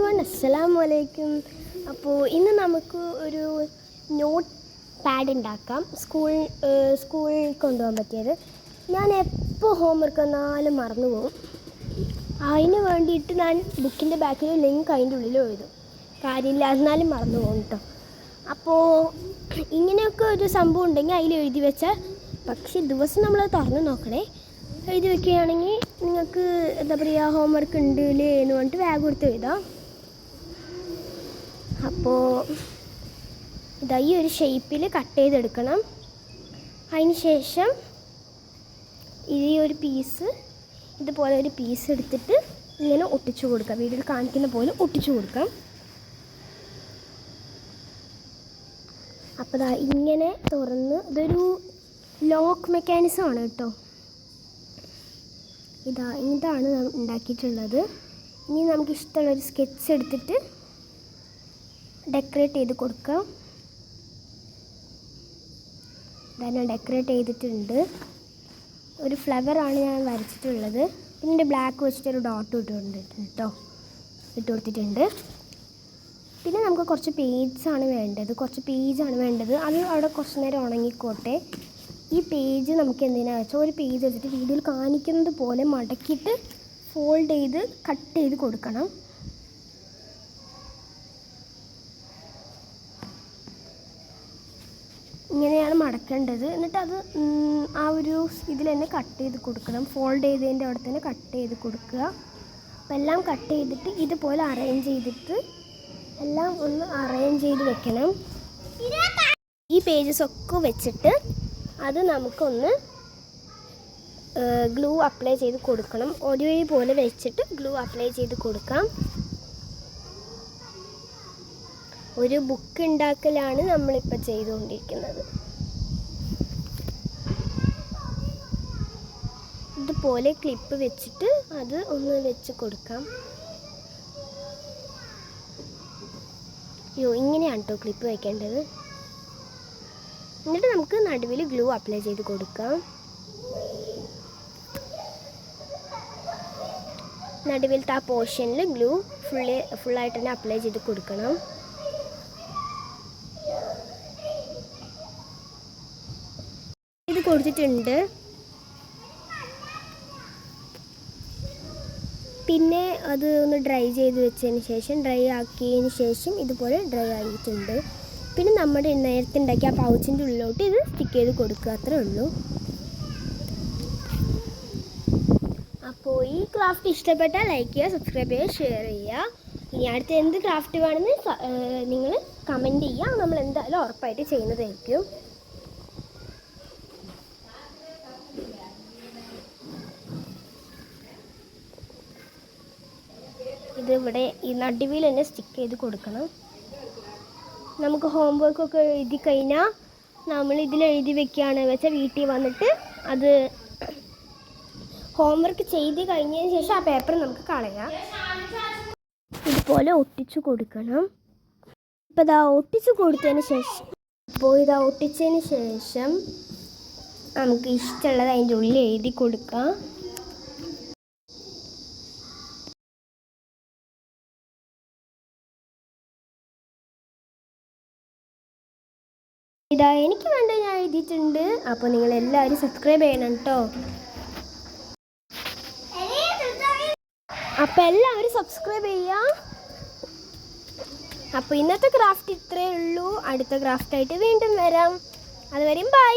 Everyone, അസ്സലാമു അലൈക്കും. അപ്പോൾ ഇന്ന് നമുക്ക് ഒരു നോട്ട് പാഡ് ഉണ്ടാക്കാം, സ്കൂളിൽ കൊണ്ടുപോകാൻ പറ്റിയത്. ഞാൻ എപ്പോൾ ഹോംവർക്ക് വന്നാലും മറന്നു പോകും. അതിന് വേണ്ടിയിട്ട് ഞാൻ ബുക്കിൻ്റെ ബാക്കിൽ ലിങ്ക് അതിൻ്റെ ഉള്ളിൽ എഴുതും. കാര്യമില്ല, എന്നാലും മറന്നു പോകും കേട്ടോ. അപ്പോൾ ഇങ്ങനെയൊക്കെ ഒരു സംഭവം ഉണ്ടെങ്കിൽ അതിൽ എഴുതി വെച്ചാൽ, പക്ഷേ ദിവസം നമ്മൾ തുറന്ന് നോക്കണേ. എഴുതി വെക്കുകയാണെങ്കിൽ നിങ്ങൾക്ക് എന്താ പറയുക, ഹോംവർക്ക് ഉണ്ട് അല്ലേ എന്ന് പറഞ്ഞിട്ട് ബാഗ് കൊടുത്ത് എഴുതാം. അപ്പോൾ ഇതാ ഈ ഒരു ഷേപ്പിൽ കട്ട് ചെയ്തെടുക്കണം. അതിന് ശേഷം ഈ ഒരു പീസ്, ഇതുപോലെ ഒരു പീസ് എടുത്തിട്ട് ഇങ്ങനെ ഒട്ടിച്ചു കൊടുക്കാം. വീഡിയോയിൽ കാണിക്കുന്ന പോലെ ഒട്ടിച്ചു കൊടുക്കാം. അപ്പോൾ ഇങ്ങനെ തുറന്ന്, ഇതൊരു ലോക്ക് മെക്കാനിസം ആണ് കേട്ടോ. ഇതാണ് ഉണ്ടാക്കിയിട്ടുള്ളത്. ഇനി നമുക്ക് ഇഷ്ടമുള്ളൊരു സ്കെച്ച് എടുത്തിട്ട് ഡെക്കറേറ്റ് ചെയ്ത് കൊടുക്കാം. ഞാൻ ഡെക്കറേറ്റ് ചെയ്തിട്ടുണ്ട്. ഒരു ഫ്ലവറാണ് ഞാൻ വരച്ചിട്ടുള്ളത്. പിന്നെ ബ്ലാക്ക് വെച്ചിട്ടൊരു ഡോട്ട് ഇട്ട് കൊടുത്തിട്ടുണ്ട്. പിന്നെ നമുക്ക് കുറച്ച് പേജാണ് വേണ്ടത്. അത് അവിടെ കുറച്ച് നേരം ഉണങ്ങിക്കോട്ടെ. ഈ പേജ് നമുക്ക് എന്തിനാണെന്ന് വെച്ചാൽ, ഒരു പേജ് വെച്ചിട്ട് വീഡിയോയിൽ കാണിക്കുന്നത് പോലെ മടക്കിയിട്ട് ഫോൾഡ് ചെയ്ത് കട്ട് ചെയ്ത് കൊടുക്കണം. ഇങ്ങനെയാണ് മടക്കേണ്ടത്. എന്നിട്ട് അത് ആ ഒരു ഇതിൽ തന്നെ കട്ട് ചെയ്ത് കൊടുക്കണം. ഫോൾഡ് ചെയ്തതിൻ്റെ അവിടെ തന്നെ കട്ട് ചെയ്ത് കൊടുക്കുക. അപ്പം എല്ലാം കട്ട് ചെയ്തിട്ട് ഇതുപോലെ അറേഞ്ച് ചെയ്തിട്ട് എല്ലാം ഒന്ന് അറേഞ്ച് ചെയ്ത് വെക്കണം. ഈ പേജസ് ഒക്കെ വെച്ചിട്ട് അത് നമുക്കൊന്ന് ഗ്ലൂ അപ്ലൈ ചെയ്ത് കൊടുക്കണം. ഒരേപോലെ വെച്ചിട്ട് ഗ്ലൂ അപ്ലൈ ചെയ്ത് കൊടുക്കാം. ഒരു ബുക്ക് ഉണ്ടാക്കലാണ് നമ്മളിപ്പോൾ ചെയ്തുകൊണ്ടിരിക്കുന്നത്. ഇതുപോലെ ക്ലിപ്പ് വെച്ചിട്ട് അത് ഒന്ന് വെച്ച് കൊടുക്കാം. ഇങ്ങനെയാണ് കേട്ടോ ക്ലിപ്പ് വയ്ക്കേണ്ടത്. എന്നിട്ട് നമുക്ക് നടുവിൽ ഗ്ലൂ അപ്ലൈ ചെയ്ത് കൊടുക്കാം. നടുവിലത്തെ ആ പോർഷനിൽ ഗ്ലൂ ഫുള്ളായിട്ട് തന്നെ അപ്ലൈ ചെയ്ത് കൊടുക്കണം. ഇത് കൊടുത്തിട്ടുണ്ട്. പിന്നെ അത് ഒന്ന് ഡ്രൈ ചെയ്ത് വെച്ചതിന് ശേഷം, ഡ്രൈ ആക്കിയതിന് ശേഷം ഇതുപോലെ ഡ്രൈ ആയിട്ടുണ്ട്. പിന്നെ നമ്മുടെ നേരത്തെ ഉണ്ടാക്കിയ ആ പൗച്ചിൻ്റെ ഉള്ളിലോട്ട് ഇത് സ്റ്റിക്ക് ചെയ്ത് കൊടുക്കുക, അത്രേ ഉള്ളൂ. അപ്പോൾ ഈ ക്രാഫ്റ്റ് ഇഷ്ടപ്പെട്ടാൽ ലൈക്ക് ചെയ്യുക, സബ്സ്ക്രൈബ് ചെയ്യുക, ഷെയർ ചെയ്യുക. ഇനി അടുത്ത എന്ത് ക്രാഫ്റ്റ് വേണമെന്ന് നിങ്ങൾ കമൻറ്റ് ചെയ്യുക. നമ്മൾ എന്തായാലും ഉറപ്പായിട്ട് ചെയ്യുന്നതായിരിക്കും. ഇതിവിടെ ഈ നടുവിൽ തന്നെ സ്റ്റിക്ക് ചെയ്ത് കൊടുക്കണം. നമുക്ക് ഹോംവർക്കൊക്കെ എഴുതി കഴിഞ്ഞാൽ നമ്മൾ ഇതിൽ എഴുതി വെക്കുകയാണ് വെച്ചാൽ, വീട്ടിൽ വന്നിട്ട് അത് ഹോംവർക്ക് ചെയ്ത് കഴിഞ്ഞതിന് ശേഷം ആ പേപ്പർ നമുക്ക് കളയാം. ഇതുപോലെ ഒട്ടിച്ചു കൊടുക്കണം. ഇപ്പോൾ ഒട്ടിച്ചതിന് ശേഷം നമുക്ക് ഇഷ്ടമുള്ളത് അതിൻ്റെ ഉള്ളിൽ എഴുതി കൊടുക്കാം. എനിക്ക് വേണ്ട ഞാൻ എഴുതിയിട്ടുണ്ട്. അപ്പോൾ നിങ്ങളെല്ലാവരും സബ്സ്ക്രൈബ് ചെയ്യണം കേട്ടോ. അപ്പോൾ എല്ലാവരും സബ്സ്ക്രൈബ് ചെയ്യുക. അപ്പോൾ ഇന്നത്തെ ക്രാഫ്റ്റ് ഇത്രയേ ഉള്ളൂ. അടുത്ത ക്രാഫ്റ്റായിട്ട് വീണ്ടും വരാം. അതുവരെയും ബൈ.